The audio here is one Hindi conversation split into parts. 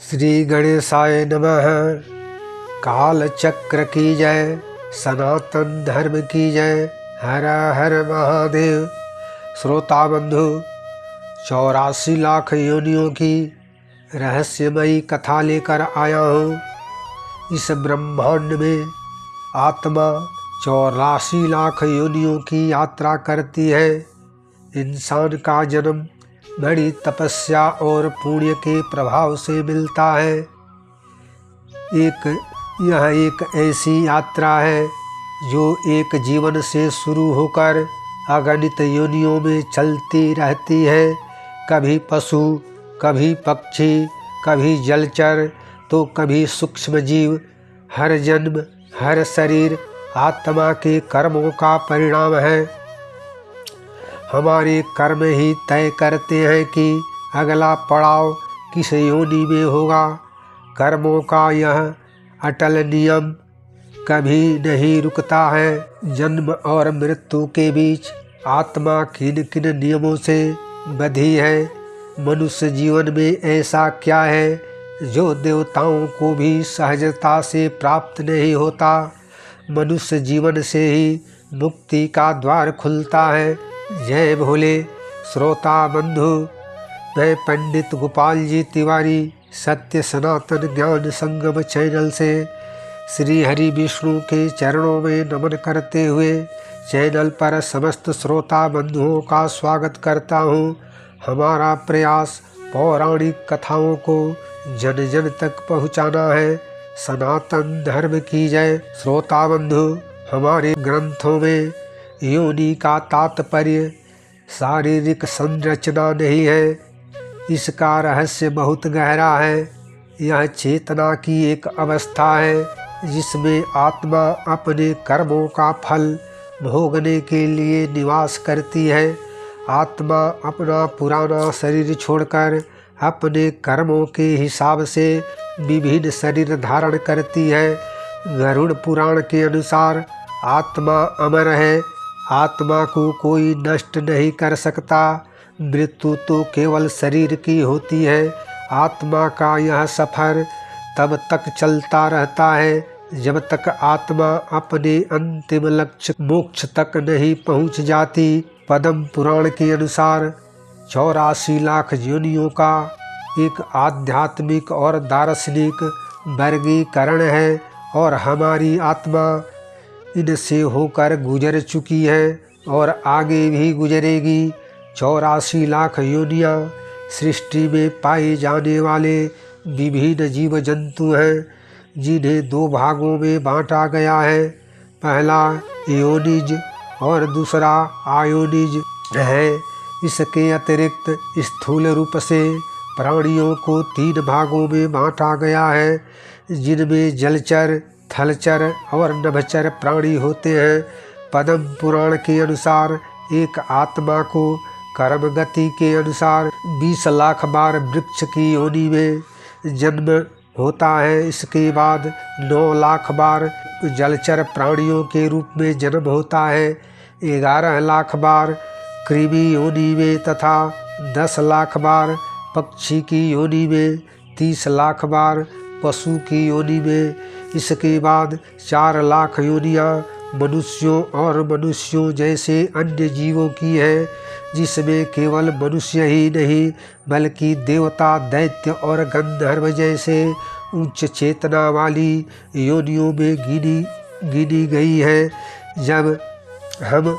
श्री गणेशाय नमः। काल चक्र की जय, सनातन धर्म की जय, हर हर महादेव। श्रोता बंधु, 84 लाख योनियों की रहस्यमयी कथा लेकर आया हूँ। इस ब्रह्मांड में आत्मा 84 लाख योनियों की यात्रा करती है। इंसान का जन्म बड़ी तपस्या और पुण्य के प्रभाव से मिलता है। यह एक ऐसी यात्रा है जो एक जीवन से शुरू होकर अगणित योनियों में चलती रहती है। कभी पशु, कभी पक्षी, कभी जलचर, तो कभी सूक्ष्म जीव। हर जन्म, हर शरीर आत्मा के कर्मों का परिणाम है। हमारे कर्म ही तय करते हैं कि अगला पड़ाव किस योनि में होगा। कर्मों का यह अटल नियम कभी नहीं रुकता है। जन्म और मृत्यु के बीच आत्मा किन किन नियमों से बंधी है। मनुष्य जीवन में ऐसा क्या है जो देवताओं को भी सहजता से प्राप्त नहीं होता। मनुष्य जीवन से ही मुक्ति का द्वार खुलता है। जय भोले। श्रोता बंधु, मैं पंडित गोपाल जी तिवारी सत्य सनातन ज्ञान संगम चैनल से श्री हरि विष्णु के चरणों में नमन करते हुए चैनल पर समस्त श्रोता बंधुओं का स्वागत करता हूँ। हमारा प्रयास पौराणिक कथाओं को जन जन तक पहुँचाना है। सनातन धर्म की जय। श्रोता बंधु, हमारे ग्रंथों में योनि का तात्पर्य शारीरिक संरचना नहीं है। इसका रहस्य बहुत गहरा है। यह चेतना की एक अवस्था है जिसमें आत्मा अपने कर्मों का फल भोगने के लिए निवास करती है। आत्मा अपना पुराना शरीर छोड़कर अपने कर्मों के हिसाब से विभिन्न शरीर धारण करती है। गरुड़ पुराण के अनुसार आत्मा अमर है। आत्मा को कोई नष्ट नहीं कर सकता। मृत्यु तो केवल शरीर की होती है। आत्मा का यह सफ़र तब तक चलता रहता है जब तक आत्मा अपने अंतिम लक्ष्य मोक्ष तक नहीं पहुंच जाती। पद्म पुराण के अनुसार 84 लाख योनियों का एक आध्यात्मिक और दार्शनिक वर्गीकरण है और हमारी आत्मा इनसे होकर गुजर चुकी है और आगे भी गुजरेगी। 84 लाख योनियाँ सृष्टि में पाए जाने वाले विभिन्न जीव जंतु हैं जिन्हें दो भागों में बांटा गया है। पहला योनिज और दूसरा आयोनिज है। इसके अतिरिक्त स्थूल रूप से प्राणियों को 3 भागों में बांटा गया है जिनमें जलचर, थलचर और नभचर प्राणी होते हैं। पद्म पुराण के अनुसार एक आत्मा को कर्म गति के अनुसार 20 लाख बार वृक्ष की योनि में जन्म होता है। इसके बाद 9 लाख बार जलचर प्राणियों के रूप में जन्म होता है, 11 लाख बार कृमि योनि में तथा 10 लाख बार पक्षी की योनि में, 30 लाख बार पशु की योनि में। इसके बाद 4 लाख योनियाँ मनुष्यों और मनुष्यों जैसे अन्य जीवों की है, जिसमें केवल मनुष्य ही नहीं बल्कि देवता, दैत्य और गंधर्व जैसे उच्च चेतना वाली योनियों में गिनी गई है। जब हम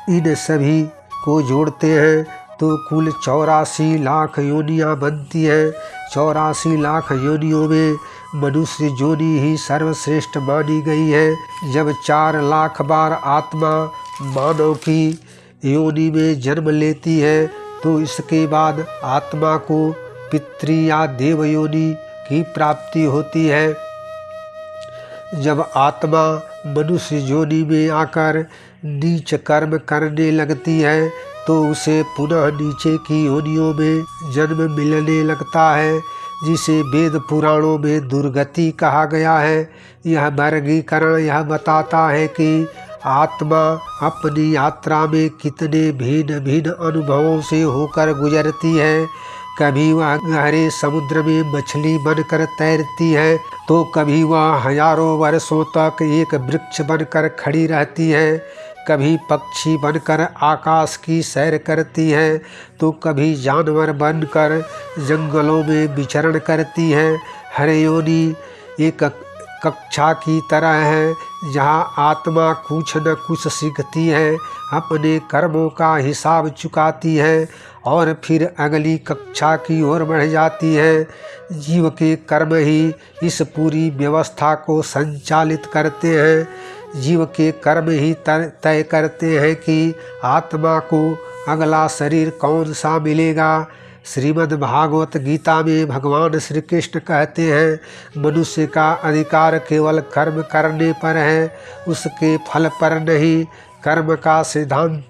इन सभी को जोड़ते हैं तो कुल 84 लाख योनियाँ बनती हैं। 84 लाख योनियों में मनुष्य योनि ही सर्वश्रेष्ठ मानी गई है। जब 4 लाख बार आत्मा मानव की योनि में जन्म लेती है तो इसके बाद आत्मा को पितृ या देव योनि की प्राप्ति होती है। जब आत्मा मनुष्य योनि में आकर नीच कर्म करने लगती है तो उसे पुनः नीचे की योनियों में जन्म मिलने लगता है, जिसे वेद पुराणों में दुर्गति कहा गया है। यह वर्गीकरण यह बताता है कि आत्मा अपनी यात्रा में कितने भिन्न भिन्न अनुभवों से होकर गुजरती है। कभी वह गहरे समुद्र में मछली बनकर तैरती है, तो कभी वह हजारों वर्षों तक एक वृक्ष बनकर खड़ी रहती है। कभी पक्षी बनकर आकाश की सैर करती है, तो कभी जानवर बनकर जंगलों में विचरण करती है। हर योनि एक कक्षा की तरह है, जहाँ आत्मा कुछ न कुछ सीखती है, अपने कर्मों का हिसाब चुकाती है और फिर अगली कक्षा की ओर बढ़ जाती है। जीव के कर्म ही इस पूरी व्यवस्था को संचालित करते हैं। जीव के कर्म ही तय करते हैं कि आत्मा को अगला शरीर कौन सा मिलेगा। श्रीमद् भागवत गीता में भगवान श्री कृष्ण कहते हैं, मनुष्य का अधिकार केवल कर्म करने पर है, उसके फल पर नहीं। कर्म का सिद्धांत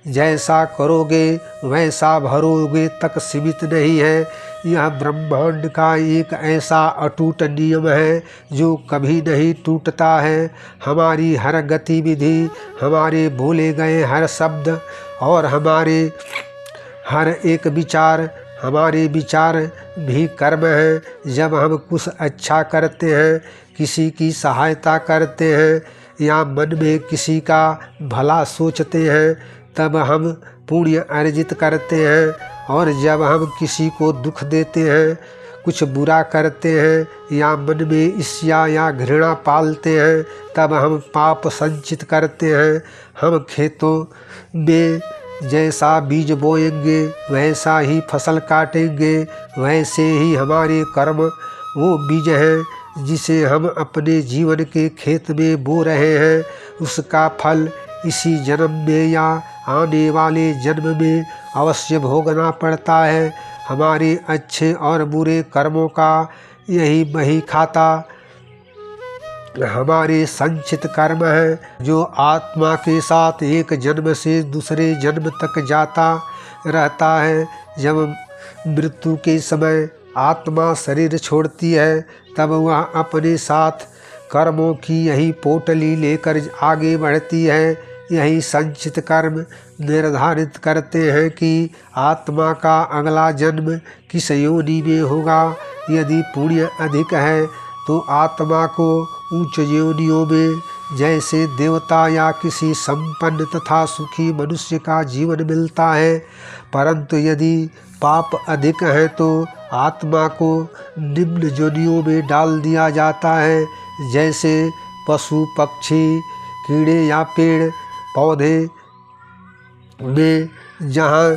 जैसा करोगे वैसा भरोगे तक सीमित नहीं है। यह ब्रह्मांड का एक ऐसा अटूट नियम है जो कभी नहीं टूटता है। हमारी हर गतिविधि, हमारे बोले गए हर शब्द और हमारे हर एक विचार, हमारे विचार भी कर्म हैं। जब हम कुछ अच्छा करते हैं, किसी की सहायता करते हैं या मन में किसी का भला सोचते हैं, तब हम पुण्य अर्जित करते हैं। और जब हम किसी को दुख देते हैं, कुछ बुरा करते हैं या मन में ईर्ष्या या घृणा पालते हैं, तब हम पाप संचित करते हैं। हम खेतों में जैसा बीज बोएंगे वैसा ही फसल काटेंगे। वैसे ही हमारे कर्म वो बीज हैं जिसे हम अपने जीवन के खेत में बो रहे हैं। उसका फल इसी जन्म में या आने वाले जन्म में अवश्य भोगना पड़ता है। हमारे अच्छे और बुरे कर्मों का यही बही खाता हमारे संचित कर्म है, जो आत्मा के साथ एक जन्म से दूसरे जन्म तक जाता रहता है। जब मृत्यु के समय आत्मा शरीर छोड़ती है, तब वह अपने साथ कर्मों की यही पोटली लेकर आगे बढ़ती है। यही संचित कर्म निर्धारित करते हैं कि आत्मा का अगला जन्म किस योनि में होगा। यदि पुण्य अधिक है तो आत्मा को उच्च योनियों में जैसे देवता या किसी संपन्न तथा सुखी मनुष्य का जीवन मिलता है, परंतु यदि पाप अधिक है तो आत्मा को निम्न योनियों में डाल दिया जाता है, जैसे पशु पक्षी कीड़े या पेड़ पौधे में जहाँ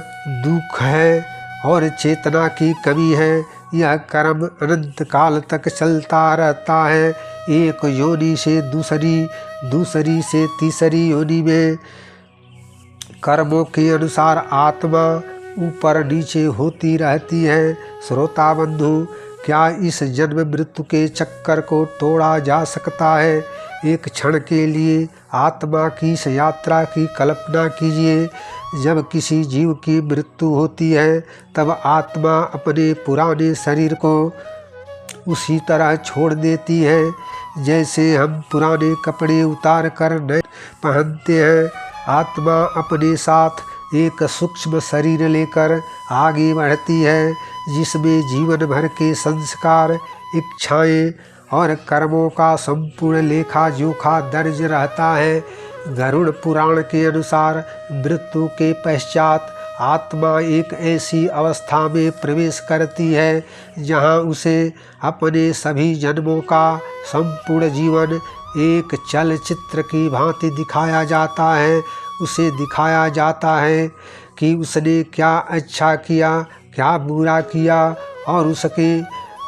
दुख है और चेतना की कमी है। यह कर्म अनंत काल तक चलता रहता है। एक योनि से दूसरी, दूसरी से तीसरी योनि में कर्मों के अनुसार आत्मा ऊपर नीचे होती रहती है। श्रोता बंधु, क्या इस जन्म मृत्यु के चक्कर को तोड़ा जा सकता है? एक क्षण के लिए आत्मा की इस यात्रा की कल्पना कीजिए। जब किसी जीव की मृत्यु होती है, तब आत्मा अपने पुराने शरीर को उसी तरह छोड़ देती है जैसे हम पुराने कपड़े उतार कर नए पहनते हैं। आत्मा अपने साथ एक सूक्ष्म शरीर लेकर आगे बढ़ती है, जिसमें जीवन भर के संस्कार, इच्छाएं और कर्मों का संपूर्ण लेखा जोखा दर्ज रहता है। गरुड़ पुराण के अनुसार मृत्यु के पश्चात आत्मा एक ऐसी अवस्था में प्रवेश करती है जहां उसे अपने सभी जन्मों का संपूर्ण जीवन एक चलचित्र की भांति दिखाया जाता है। उसे दिखाया जाता है कि उसने क्या अच्छा किया, क्या बुरा किया और उसके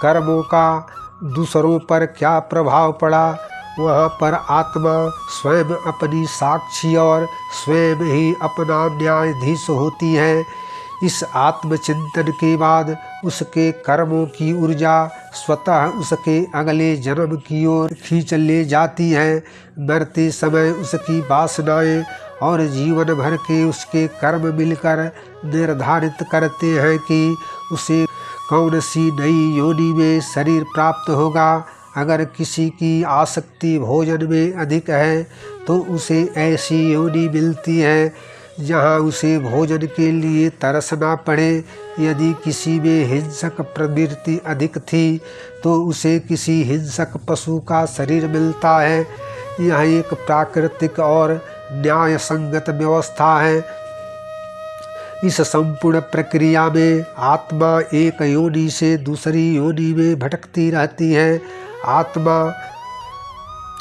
कर्मों का दूसरों पर क्या प्रभाव पड़ा। वहाँ पर आत्मा स्वयं अपनी साक्षी और स्वयं ही अपना न्यायाधीश होती है। इस आत्मचिंतन के बाद उसके कर्मों की ऊर्जा स्वतः उसके अगले जन्म की ओर खींच ले जाती है। मरते समय उसकी वासनाएं और जीवन भर के उसके कर्म मिलकर निर्धारित करते हैं कि उसे कौन सी नई योनि में शरीर प्राप्त होगा। अगर किसी की आसक्ति भोजन में अधिक है तो उसे ऐसी योनि मिलती है जहाँ उसे भोजन के लिए तरसना पड़े। यदि किसी में हिंसक प्रवृत्ति अधिक थी तो उसे किसी हिंसक पशु का शरीर मिलता है। यह एक प्राकृतिक और न्याय संगत व्यवस्था है। इस संपूर्ण प्रक्रिया में आत्मा एक योनि से दूसरी योनि में भटकती रहती है। आत्मा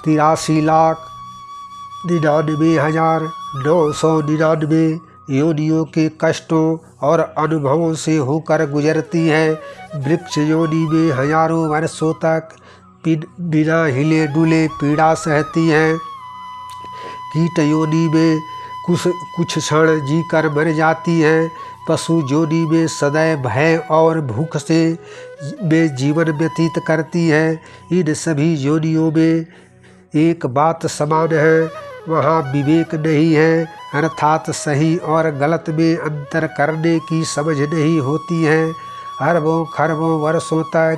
83,99,999 योनियों के कष्टों और अनुभवों से होकर गुजरती है। वृक्ष योनि में हजारों वर्षों तक बिना हिले डुले पीड़ा सहती है। कीट योनि में कुछ क्षण जीकर मर जाती है। पशु योनि में सदैव भय और भूख से जीवन व्यतीत करती है। इन सभी योनियों में एक बात समान है, वहाँ विवेक नहीं है, अर्थात सही और गलत में अंतर करने की समझ नहीं होती है। अरबों खरबों वर्षों तक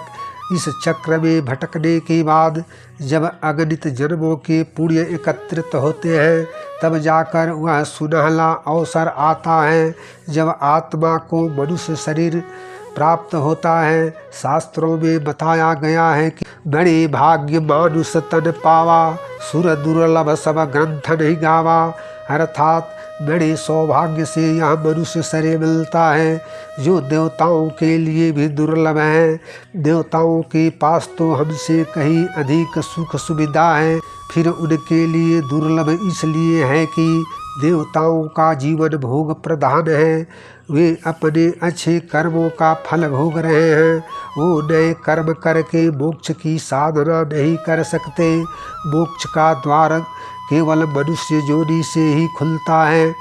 इस चक्र में भटकने के बाद जब अगणित जन्मों के पुण्य एकत्रित होते हैं तब जाकर वह सुनहला अवसर आता है जब आत्मा को मनुष्य शरीर प्राप्त होता है। शास्त्रों में बताया गया है कि बड़े भाग्य मानुष तन पावा, सुर दुर्लभ सब ग्रंथ नहीं गावा। अर्थात बड़े सौभाग्य से यह मनुष्य शरीर मिलता है जो देवताओं के लिए भी दुर्लभ है। देवताओं के पास तो हमसे कहीं अधिक सुख सुविधा है, फिर उनके लिए दुर्लभ इसलिए है कि देवताओं का जीवन भोग प्रधान है। वे अपने अच्छे कर्मों का फल भोग रहे हैं। वो नए कर्म करके मोक्ष की साधना नहीं कर सकते। मोक्ष का द्वार केवल मनुष्य योनि से ही खुलता है।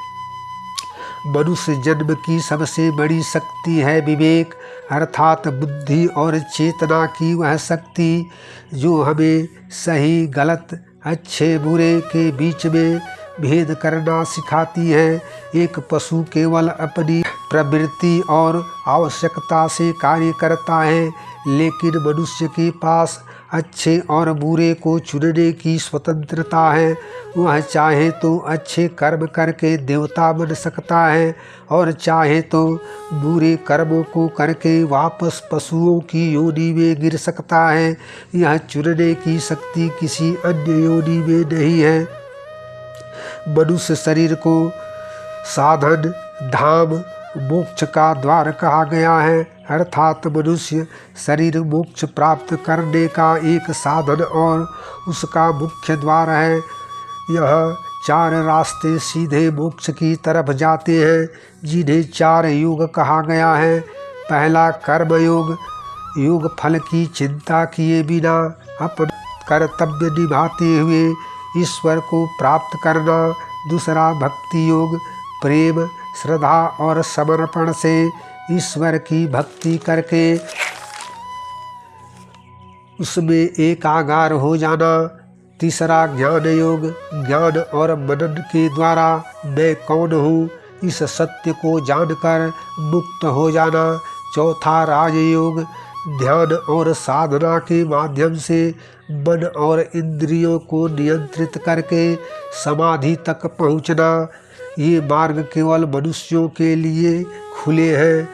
मनुष्य जन्म की सबसे बड़ी शक्ति है विवेक, अर्थात बुद्धि और चेतना की वह शक्ति जो हमें सही गलत अच्छे बुरे के बीच में भेद करना सिखाती है। एक पशु केवल अपनी प्रवृत्ति और आवश्यकता से कार्य करता है, लेकिन मनुष्य के पास अच्छे और बुरे को चुनने की स्वतंत्रता है। वह चाहे तो अच्छे कर्म करके देवता बन सकता है और चाहे तो बुरे कर्मों को करके वापस पशुओं की योनि में गिर सकता है। यह चुनने की शक्ति किसी अन्य योनि में नहीं है। मनुष्य शरीर को साधन धाम मोक्ष का द्वार कहा गया है, अर्थात मनुष्य शरीर मोक्ष प्राप्त करने का एक साधन और उसका मुख्य द्वार है। यह 4 रास्ते सीधे मोक्ष की तरफ जाते हैं, जिन्हें 4 युग कहा गया है। पहला कर्म योग, योग फल की चिंता किए बिना अपना कर्तव्य निभाते हुए ईश्वर को प्राप्त करना। दूसरा भक्ति योग, प्रेम श्रद्धा और समर्पण से ईश्वर की भक्ति करके उसमें एकागार हो जाना। तीसरा ज्ञान योग, ज्ञान और मनन के द्वारा मैं कौन हूँ इस सत्य को जानकर मुक्त हो जाना। चौथा राजयोग, ध्यान और साधना के माध्यम से मन और इंद्रियों को नियंत्रित करके समाधि तक पहुँचना। ये मार्ग केवल मनुष्यों के लिए खुले हैं।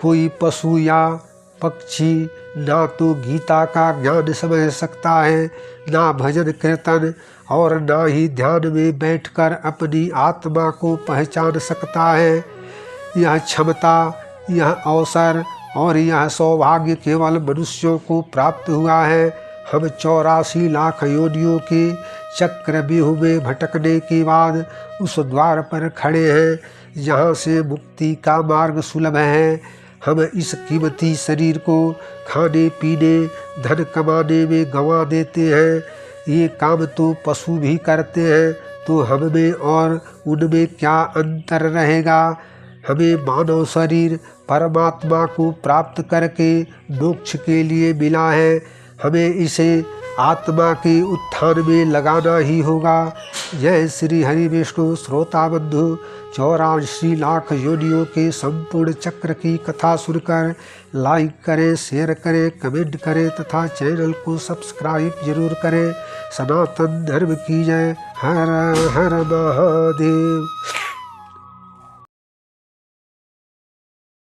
कोई पशु या पक्षी ना तो गीता का ज्ञान समझ सकता है, ना भजन कीर्तन और ना ही ध्यान में बैठकर अपनी आत्मा को पहचान सकता है। यह क्षमता, यह अवसर और यह सौभाग्य केवल मनुष्यों को प्राप्त हुआ है। हम 84 लाख योनियों के चक्रव्यूह में भटकने के बाद उस द्वार पर खड़े हैं जहाँ से मुक्ति का मार्ग सुलभ है। हम इस कीमती शरीर को खाने पीने धन कमाने में गंवा देते हैं। ये काम तो पशु भी करते हैं, तो हम में और उनमें क्या अंतर रहेगा। हमें मानव शरीर परमात्मा को प्राप्त करके मोक्ष के लिए मिला है। हमें इसे आत्मा के उत्थान में लगाना ही होगा। जय श्री हरि विष्णु। श्रोता बंधु, 84 लाख योनियों के संपूर्ण चक्र की कथा सुनकर लाइक करें, शेयर करें, कमेंट करें तथा चैनल को सब्सक्राइब जरूर करें। सनातन धर्म की जय। हर हर महादेव।